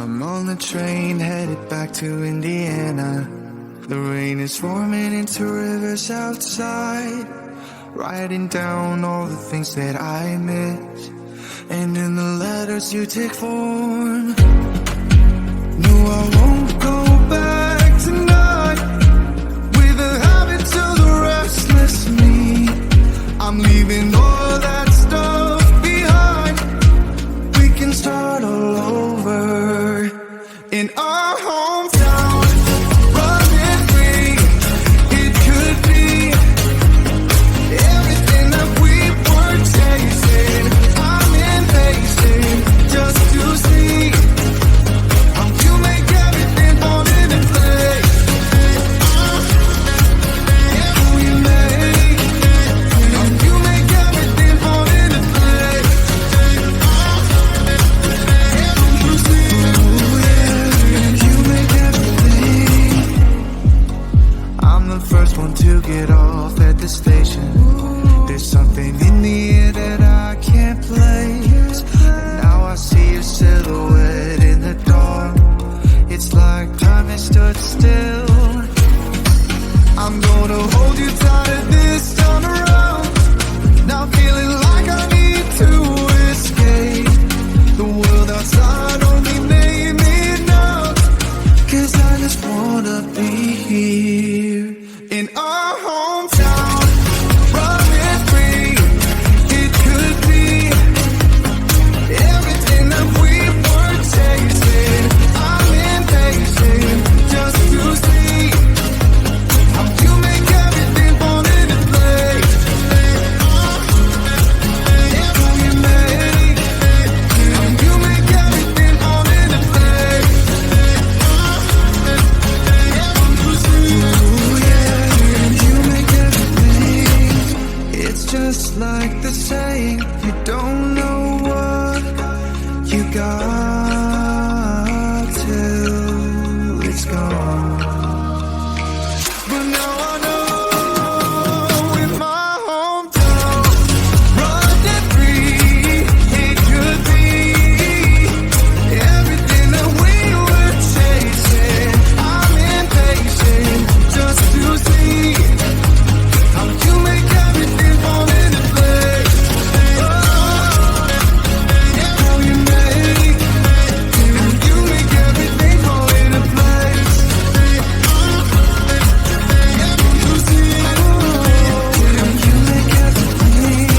I'm on the train headed back to Indiana. The rain is forming into rivers outside, writing down all the things that I miss, and in the letters you take form. No, I won't go back tonight with the habits of the restless me. I'm leaving all that stuff behind. We can start all over in our hometown. Running free, it could be everything that we were chasing. I'm impatient just to see how you make everything fall into place. How you make everything fall into place. You make everything. I'm the first one to get off at the station. There's something in the air that I can't place. And now I see your silhouette in the dark. It's like time has stood still. I'm gonna hold you tighter this time around. Now feeling like I need to escape. The world outside only made me numb. 'Cause I just wanna be here in our hometown. Running free, it could be everything that we were chasing. I'm impatient just to see how you make everything fall into place. How you make everything fall into place. Ooh, yeah, you make everything. It's just like the saying, you don't know what you got till it's gone. But now I know in my hometown, running free, it could be everything that we were chasing. I'm impatient just to see how you make everything fall into place. How you make everything fall into place. You make everything.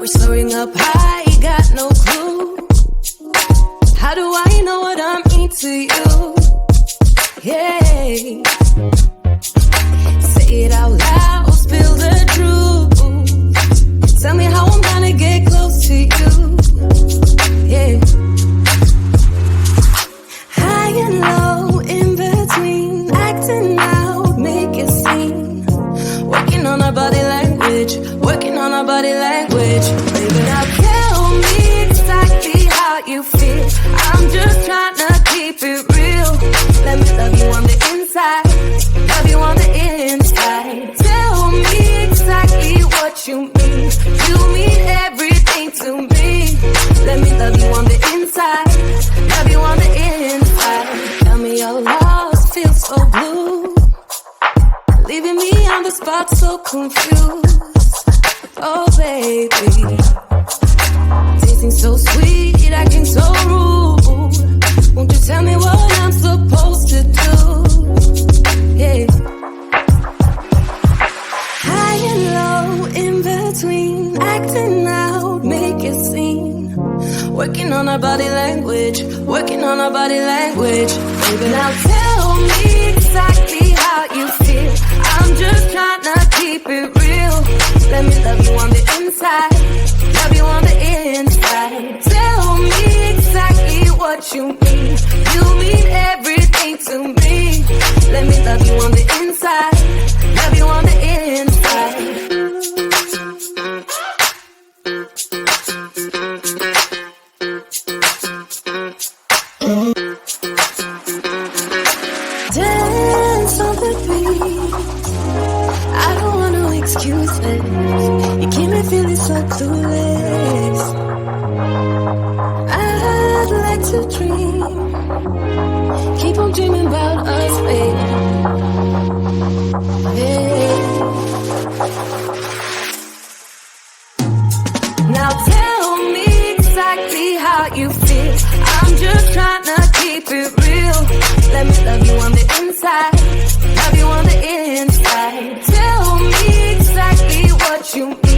We're soaring up high, got no clue. How do I know what I mean to you? Yeah. Say it out loud, spill the truth. Tell me how I'm gonna get close to you. Yeah. High and low, in between, acting out, make it seem. Working on our body language, working on our body language. Baby, now tell me exactly how you feel. I'm just trying to keep it real. Let me love you on the inside, love you on the inside. Tell me exactly what you mean. You mean everything to me. Let me love you on the inside, love you on the inside. Tell me you're lost, feel so blue, leaving me on the spot so confused. Oh baby, tasting so sweet, acting so rude. Won't you tell me what I'm supposed to do? Yeah. High and low, in between, acting out, make it seem. Working on our body language, working on our body language. Baby, now tell me exactly how you feel. I'm just trying to keep it real. Let me love you on the inside, love you on the inside. Tell me exactly what you mean. You mean everything to me. Let me love you on the inside, love you on the inside. could be. I don't want no excuses. You keep me feeling so clueless. I'd like to dream. Keep on dreaming about us, baby. Yeah. Now tell me exactly how you feel. I'm just trying to keep it real. Let me love you on the inside. Love you on the inside. Tell me exactly what you mean.